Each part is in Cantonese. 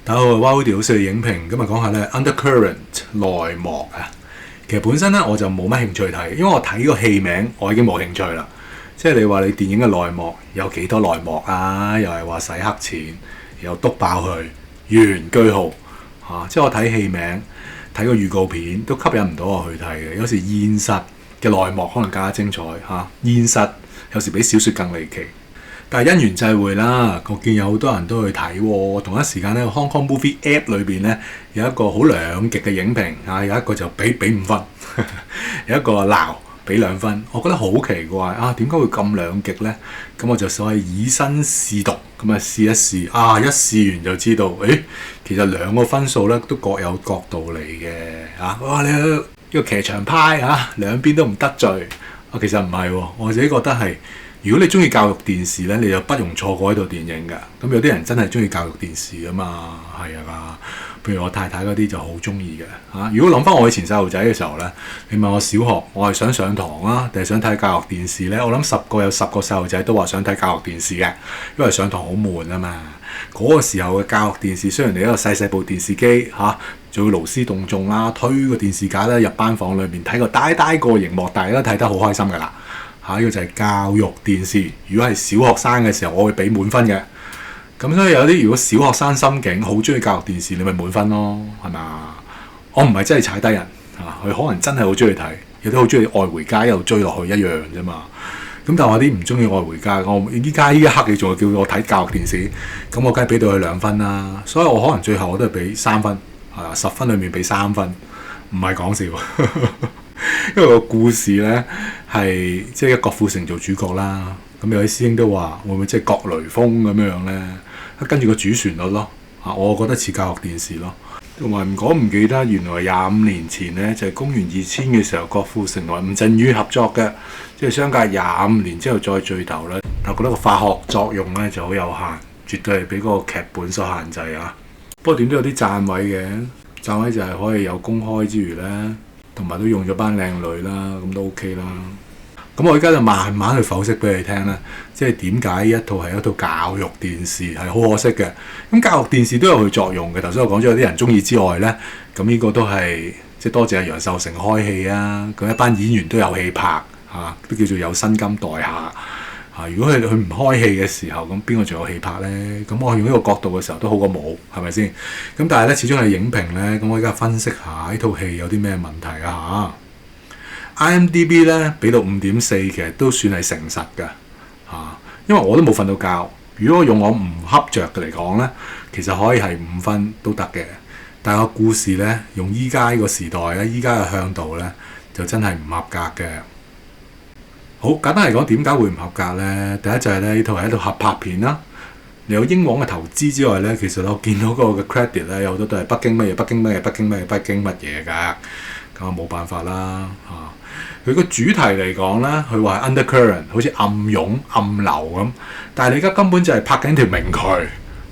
大家好，哇好屌嘅影評，今日講下咧 Undercurrent 內幕啊。其實本身咧我就冇乜興趣睇，因為我睇個戲名我已經冇興趣啦。即係你話你電影嘅內幕有幾多內幕啊？又係話洗黑錢，又篤爆佢，完句號嚇。即係我睇戲名睇個預告片都吸引唔到我去睇嘅。有時現實嘅內幕可能更加精彩嚇，現實有時比小説更離奇。但係因緣際會啦，我見有好多人都去睇喎。同一時間咧，Hong Kong Movie App 裏邊咧有一個好兩極嘅影評啊，有一個就俾5分，有一個鬧俾2分。我覺得好奇怪啊，點解會咁兩極咧？咁我就所謂以身試毒，咁啊試一試啊，一試完就知道，其實兩個分數咧都各有角度嚟嘅啊！哇，你呢個騎牆派啊，兩邊都唔得罪啊，其實唔係喎，我自己覺得係。如果你中意教育電視咧，你就不容錯過呢套電影㗎。咁有啲人真係中意教育電視㗎嘛，係啊。譬如我太太嗰啲就好中意嘅嚇。如果諗翻我以前細路仔嘅時候咧，你問我小學我係想上堂啊，定係想睇教育電視咧？我諗10個有10個細路仔都話想睇教育電視嘅，因為上堂好悶啊嘛。嗰個時候嘅教育電視雖然你一個細部電視機嚇，仲要勞師動眾啦，推個電視架咧入班房裏面睇個大個熒幕，大家都睇得好開心㗎啦。呢個就係教育電視。如果係小學生嘅時候，我會俾滿分嘅。咁所以有啲如果小學生心境好中意教育電視，你咪滿分咯，係嘛？我唔係真係踩低人嚇，佢可能真係好中意睇，有啲好中意愛回家一路追落去一樣啫嘛。咁但係我啲唔中意愛回家，我依家呢一刻你仲叫我睇教育電視，咁我梗係俾到佢2分啦。所以我可能最後我都係俾3分，係啊，10分裡面俾3分，唔係講笑。因為個故事咧係即係郭富城做主角啦，咁有啲師兄都話會唔會即係郭雷鋒咁樣咧？跟住個主旋律咯，我覺得似教育電視咯。同埋唔講唔記得，原來25年前咧就係公元2000嘅時候，郭富城同吳鎮宇合作嘅，即係相隔25年之後再聚頭咧。但我覺得個化學作用咧就好有限，絕對係俾嗰個劇本所限制啊。不過點都有啲讚位嘅，讚位就係可以有公開之餘咧。同埋都用咗班靚女啦，咁都 OK 啦。咁我而家就慢慢去剖析俾你聽啦，即係點解一套係一套教育電視係好可惜嘅。咁教育電視都有佢作用嘅。頭先我講咗有啲人中意之外咧，咁呢個都係即係多謝阿楊受成開戲啊。咁一班演員都有戲拍嚇，都叫做有薪金待下。如果佢唔開戲嘅時候，咁邊個仲有戲拍咧？咁我用呢個角度嘅時候都好過冇，係咪先？咁但係咧，始終係影評咧，咁我而家分析下呢套戲有啲咩問題啊嚇。IMDB 咧俾到5.4，其實都算係誠實㗎嚇，因為我都冇瞓到覺。如果我用我唔恰着嘅嚟講咧，其實可以係5分都得嘅。但係個故事咧，用依家呢個時代咧，依家嘅向度咧，就真係唔合格嘅。好簡單嚟講，點解會唔合格呢？第一就係咧，呢套係一套合拍片啦。你有英皇嘅投資之外咧，其實我見到嗰個嘅 credit 咧，有好多都係北京乜嘢、北京乜嘢、北京乜嘢、北京乜嘢㗎。咁啊冇辦法啦嚇。佢個主題嚟講咧，佢話係 undercurrent， 好似暗湧、暗流咁。但係你而家根本就係拍緊條明渠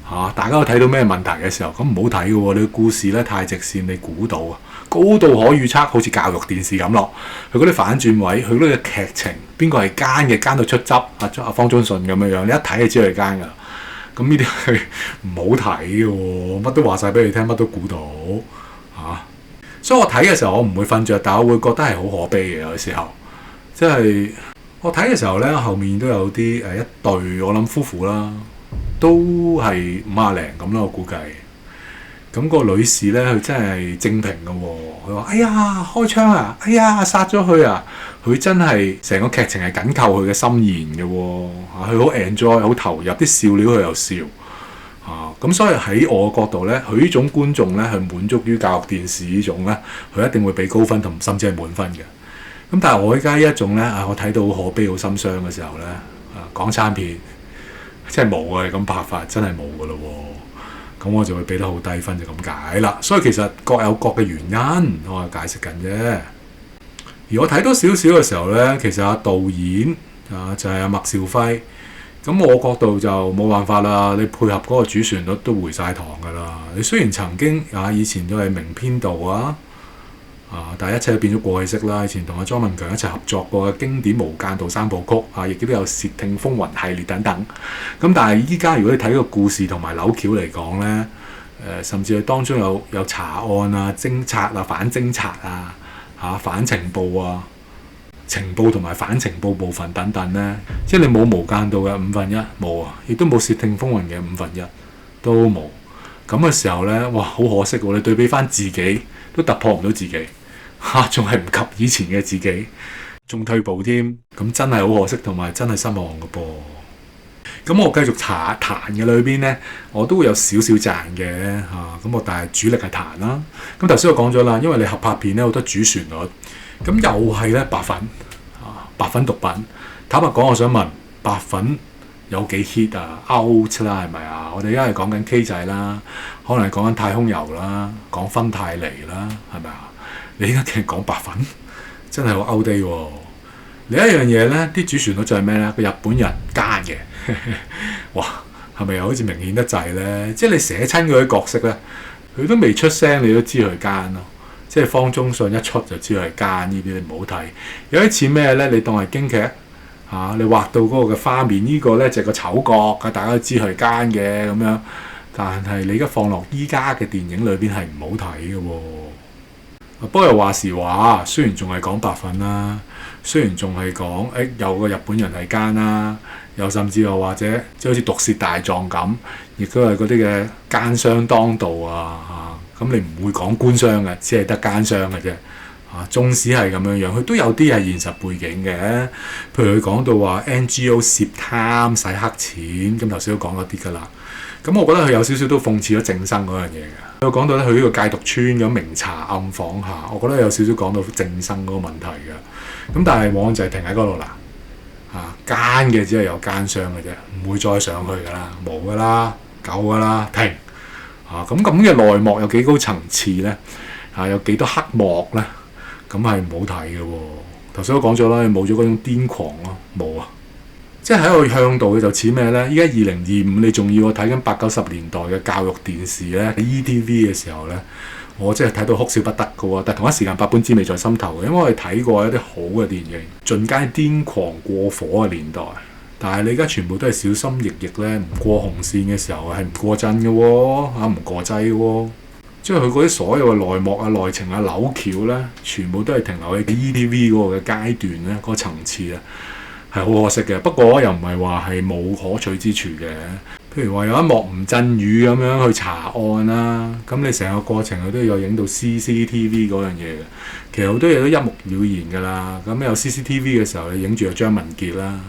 嚇，大家都睇到咩問題嘅時候，咁唔好睇嘅喎。你個故事咧太直線，你估到啊。高度可預測，好似教育電視咁咯。佢嗰啲反轉位，佢嗰啲劇情，邊個係奸嘅，奸到出汁。阿方中信咁樣樣，你一睇就知佢奸㗎。咁呢啲係唔好睇嘅喎，乜都話晒俾你聽，乜都估到嚇。所以我睇嘅時候，我唔會瞓着，但我會覺得係好可悲嘅。有時候，即係我睇嘅時候咧，後面都有啲一對我諗夫婦啦，都係50零咁啦，我估計。咁個女士咧，佢真係正評嘅喎。佢話：哎呀，開槍啊！哎呀，殺咗佢啊！佢真係成個劇情係緊扣佢嘅心弦嘅喎。佢好 enjoy，好投入，啲笑料佢又笑。咁所以喺我嘅角度咧，佢呢種觀眾咧係滿足於教育電視呢種咧，佢一定會俾高分同甚至係滿分嘅。咁但係我而家呢一種咧，我睇到好可悲、好心傷嘅時候咧，港產片即係冇嘅咁拍法，真係冇嘅咯喎。咁我就會俾得好低分就咁解啦。所以其實各有各嘅原因，我係解釋緊啫。而我睇多少少嘅時候咧，其實導演就係阿麥兆輝。咁我角度就冇辦法啦。你配合嗰個主旋律都回晒堂㗎啦。你雖然曾經以前都係名編導但係一切都變咗過去式啦。以前同阿莊文強一齊合作過嘅經典無間道3部曲亦都有竊聽風雲系列等等。咁但係依家如果你睇個故事同埋扭橋嚟講咧，甚至係當中有查案啊、偵察啊、反偵察啊、反情報啊、情報同埋反情報部分等等咧，即係你冇無間道嘅1/5冇啊，亦都冇竊聽風雲嘅1/5都冇。咁嘅時候咧，哇，好可惜喎！你對比翻自己都突破唔到自己，仲係唔及以前嘅自己，仲退步添。咁真係好可惜，同埋真係失望嘅噃。咁我繼續彈嘅裏邊咧，我都會有少少賺嘅嚇。咁我但係主力係彈啦。咁頭先我講咗啦，因為你合拍片咧好多主旋律，咁又係咧白粉白粉毒品。坦白講，我想問白粉有幾 hit 啊 out 啦，係咪啊？我哋而家係講緊 K 仔啦，可能係講緊太空遊啦，講芬太尼啦，係咪啊？你而家竟然講白粉，真係好 out day 喎！另一樣嘢咧，啲主旋律就係咩咧？個日本人奸嘅，哇，係咪又好似明顯得滯咧？即係你寫親嗰啲角色咧，佢都未出聲，你都知佢奸咯。即係方中信一出就知佢係奸，呢啲你唔好睇。有啲似咩咧？你當係京劇你畫到嗰個嘅花面，呢個咧就係個丑角，大家都知佢係奸嘅咁樣。但係你而家放落依家嘅電影裏邊係唔好睇嘅喎。不過又話時話，雖然仲係講白粉啦，雖然仲係講有個日本人係奸啦，又甚至又或者即係好似毒舌大狀咁，亦都係嗰啲嘅奸商當道啊咁你唔會講官商嘅，只係得奸商嘅啫。縱使係咁樣樣，佢都有啲係現實背景嘅。譬如佢講到話 NGO 涉貪洗黑錢，咁頭先都講咗啲㗎啦。咁我覺得佢有少少都諷刺咗正生嗰樣嘢嘅。佢講到咧，佢呢個戒毒村咁明查暗訪下，我覺得有少少講到正生嗰個問題嘅。咁但係往往就係停喺嗰度啦。奸嘅只係有奸商嘅啫，唔會再上去㗎啦，冇㗎啦，夠㗎啦，停。咁嘅內幕有幾高層次咧？有幾多黑幕咧？咁係唔好睇嘅喎。頭先都講咗啦，冇咗嗰種癲狂咯，冇啊。即係喺個向度嘅就似咩咧？依家2025，你仲要我睇緊80-90年代嘅教育電視咧，喺 ETV 嘅時候咧，我真係睇到哭笑不得嘅喎。但係同一時間百般滋味在心頭嘅，因為我哋睇過一啲好嘅電影，盡皆癲狂過火嘅年代。但係你而家全部都係小心翼翼咧，唔過紅線嘅時候係唔過陣嘅喎，唔過劑嘅喎。即係佢嗰啲所有嘅內幕啊、內情啊、扭橋咧，全部都係停留喺 ETV 嗰個嘅階段咧，嗰個層次咧係好可惜嘅。不過又唔係話係冇可取之處嘅。譬如話有一幕吳鎮宇咁樣去查案啦，咁你成個過程佢都有影到 CCTV 嗰樣嘢嘅。其實好多嘢都一目了然㗎啦。咁有 CCTV 嘅時候，你影住阿張文傑啦，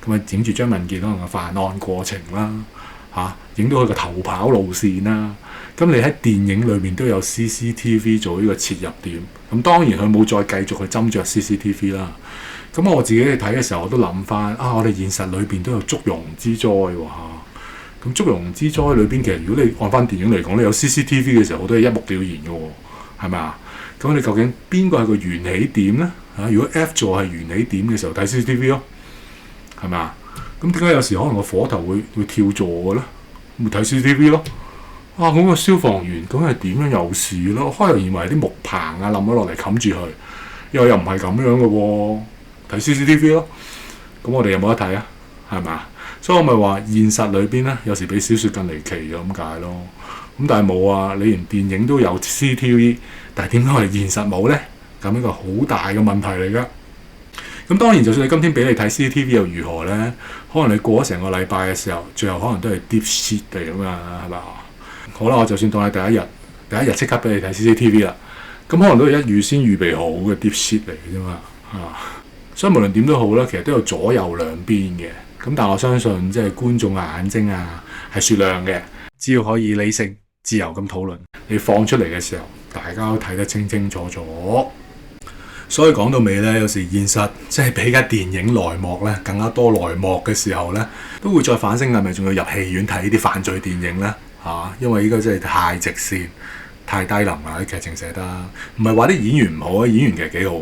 咁啊影住張文傑可能個犯案過程啦，影到佢個逃跑路線啦。咁你喺電影裏面都有 CCTV 做呢個切入點，咁當然佢冇再繼續去斟酌 CCTV 啦。咁我自己去睇嘅時候，我都諗翻我哋現實裏邊都有祝融之災喎。咁祝融之災裏邊，其實如果你按翻電影嚟講，你有 CCTV 嘅時候，好多嘢一目了然嘅喎，係咪啊？咁你究竟邊個係個緣起點咧？如果 F 座係緣起點嘅時候，睇 CCTV 咯，係咪啊？咁點解有時可能個火頭會跳座嘅咧？咪睇 CCTV 咯。咁個消防員咁係點樣有事咯？開頭以為啲木棚冧咗落嚟冚住佢，又唔係咁樣嘅喎。睇 CCTV 咯。咁我哋有冇得睇啊？係咪啊？所以我咪話現實裏邊咧，有時比小説更離奇嘅咁解咯。咁但係冇啊！你連電影都有 CCTV，但係點解我哋現實冇咧？咁呢個好大嘅問題嚟㗎。咁當然，就算你今天俾你睇 CCTV 又如何咧？可能你過咗成個禮拜嘅時候，最後可能都係 deep shit 嚟㗎嘛，係咪啊？好啦，我就算當係第一日即刻俾你睇 CCTV 啦，咁可能都係預先預備好嘅 deep shit 嚟嘅啫嘛，所以無論點都好啦，其實都有左右兩邊嘅。咁但係我相信即係觀眾嘅眼睛係雪亮嘅，只要可以理性自由咁討論，你放出嚟嘅時候，大家都睇得清清楚楚。所以講到尾咧，有時現實即係比緊電影內幕咧更加多內幕嘅時候咧，都會再反省係咪仲要入戲院睇啲犯罪電影咧？因為依家真係太直線、太低能啦！啲劇情寫得唔係話啲演員唔好啊，演員其實幾好。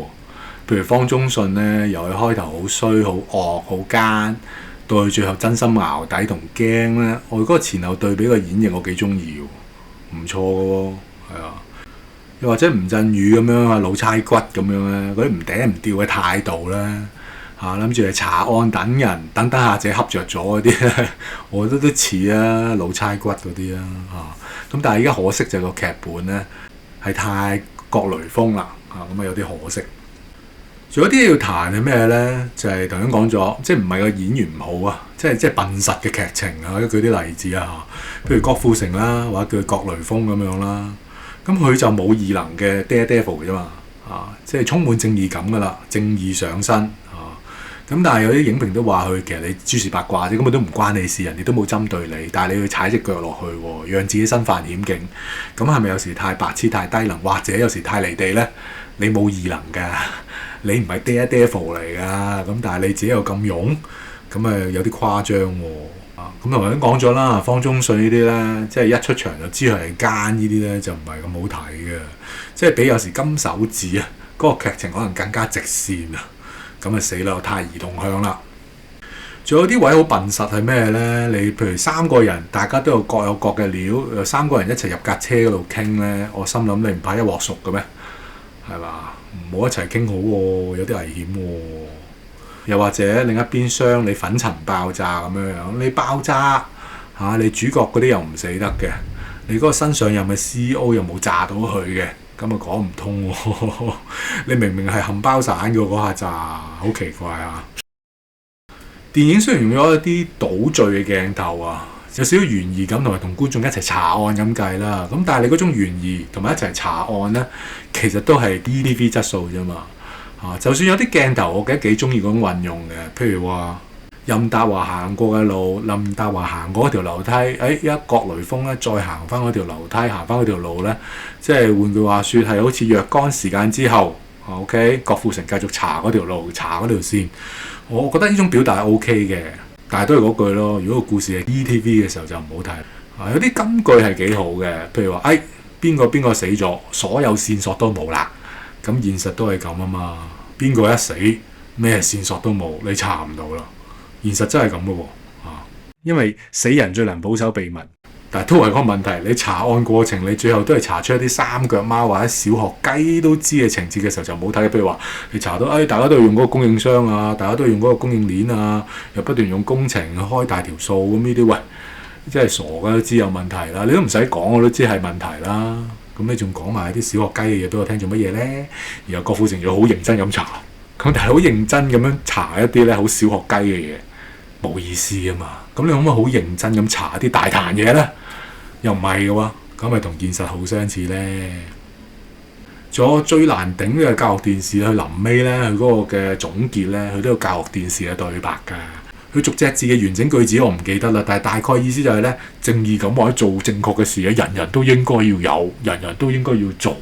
譬如方中信咧，由佢開頭好衰、好惡、好奸，到佢最後真心淆底同驚咧，我嗰個前後對比個演繹我幾中意喎，唔錯嘅喎，係啊。又或者吳鎮宇咁樣老差骨咁樣咧，嗰啲唔嗲唔吊嘅態度咧，諗住係查案等人，等下者恰着咗嗰啲咧，我覺得都似老差骨嗰啲咁但係而家可惜就係個劇本咧係太各雷風啦，咁啊有啲可惜。仲有啲要彈係咩咧？就係頭先講咗，即係唔係個演員唔好啊，即係笨實嘅劇情啊。舉啲例子啊，譬如郭富城啦，或者叫各雷風咁樣啦。咁佢就冇異能嘅 Daredevil 啫嘛，即係充滿正義感噶啦，正義上身啊。咁但係有啲影評都話佢其實你諸事八卦啫，根本都唔關你事，人哋都冇針對你，但係你要踩隻腳落去喎，讓自己身犯險境。咁係咪有時太白痴、太低能，或者有時太離地咧？你冇異能㗎。你唔係 Daredevil 嚟㗎，咁但係你自己又咁勇，咁啊有啲誇張喎。咁頭先講咗啦，方中信呢啲咧，即係一出場就知佢係奸呢啲咧，就唔係咁好睇嘅。即係比有時金手指啊，嗰個劇情可能更加直線啊，咁啊死啦，太兒童向啦。仲有啲位好笨實係咩咧？你譬如三個人，大家都有各有各嘅料，三個人一齊入架車嗰度傾咧，我心諗你唔怕一鑊熟嘅咩？係嘛？唔好一齊傾好喎，有啲危險喎。又或者另一邊廂你粉塵爆炸咁樣樣，你爆炸你主角嗰啲又唔死得嘅，你嗰個新上任嘅 CEO 又冇炸到佢嘅，咁啊講唔通喎。你明明係冚包散嘅嗰下炸，好奇怪啊！電影雖然用咗一啲倒敘嘅鏡頭啊，有少少懸疑感同埋同觀眾一齊查案咁計啦，咁但係你嗰種懸疑同埋一齊查案咧，其實都係 ETV 質素啫嘛。就算有啲鏡頭，我記得幾中意嗰種運用嘅，譬如話任達華行過嘅路，任達華行過嗰條樓梯，一郭雷鋒咧再行翻嗰條樓梯，行翻嗰條路咧，即係換句話說係好似若干時間之後 ，OK， 郭富城繼續查嗰條路，查嗰條線，我覺得呢種表達係 OK 嘅，但係都係嗰句咯。如果個故事係 ETV 嘅時候就唔好睇。有啲金句係幾好嘅，譬如話邊個死咗，所有線索都冇啦。咁現實都係咁啊嘛，邊個一死咩線索都冇，你查唔到啦。現實真係咁嘅喎，因為死人最能保守秘密，但係都係個問題。你查案過程，你最後都係查出一啲三腳貓或者小學雞都知嘅情節嘅時候就冇睇。譬如話你查到大家都係用嗰個供應商啊，大家都係用嗰個供應鏈啊，又不斷用工程去開大條數咁呢啲，喂，真係傻㗎，都知有問題啦。你都唔使講，我都知係問題啦。咁你仲講埋啲小學雞嘅嘢俾我聽做乜嘢咧？然後郭富城仲好認真咁查，咁但係好認真咁樣查一啲咧好小學雞嘅嘢，冇意思啊嘛。咁你可唔可以好認真咁查一啲大壇嘢咧？又唔係嘅喎，咁咪同現實好相似咧。仲有最難頂嘅教育電視，佢臨尾咧佢嗰個嘅總結咧，佢都有教育電視嘅對白㗎。佢逐隻字嘅完整句子我唔記得啦，但係大概意思就係咧，正義感或者做正確嘅事咧，人人都應該要有，人人都應該要做，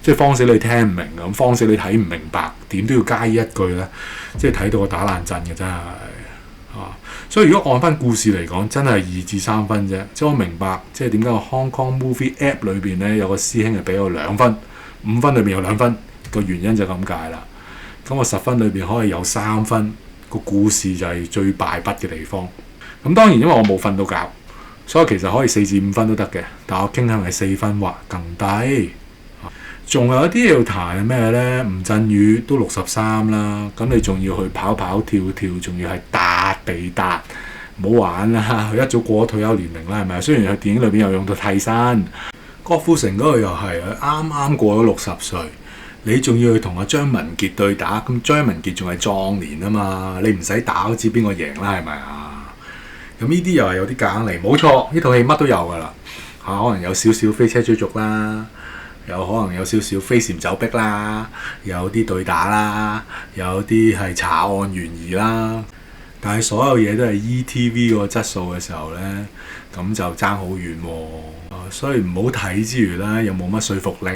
即係慌死你聽唔明咁，慌死你睇唔明白，點都要加呢一句咧，即係睇到我打冷震嘅真係所以如果按翻故事嚟講，真係2至3分啫。即係我明白，即係點解個 Hong Kong Movie App 裏邊咧有個師兄係俾我2分，5分裏邊有2分，個原因就咁解啦。咁我10分裏邊可以有3分。個故事就係最敗筆嘅地方。咁當然因為我冇瞓到覺，所以其實可以4至5分都得嘅。但我傾向係4分或更低。仲有一啲要彈係咩咧？吳鎮宇都63啦，咁你仲要去跑跑跳跳，仲要係笪地笪，唔好玩啦！佢一早過咗退休年齡啦，係咪？雖然佢電影裏邊有用到替身，郭富城嗰個又係佢啱啱過咗60歲。你仲要去同阿張文傑對打，咁張文傑仲係壯年啊嘛，你唔使打都知邊個贏啦，係咪啊？咁呢啲又係有啲夾硬嚟，冇錯，呢套戲乜都有噶啦，可能有少少飛車追逐啦，有可能有少少飛檐走壁啦，有啲對打啦，有啲係查案懸疑啦，但係所有嘢都係 ETV 個質素嘅時候呢，咁就爭好遠喎，所以唔好睇之餘呢，又冇乜說服力。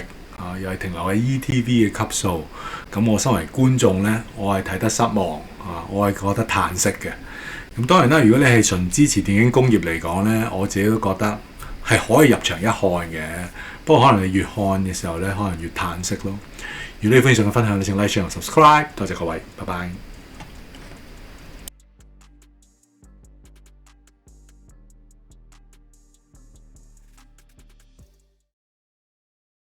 又係停留喺 ETV 嘅級數，咁我身為觀眾呢，我係睇得失望我係覺得嘆息嘅。咁當然啦，如果你係純支持電影工業嚟講呢，我自己都覺得係可以入場一看嘅。不過可能你越看嘅時候呢，可能越嘆息咯。如果你非常嘅分享，你請 like、share、subscribe，多謝各位，拜拜。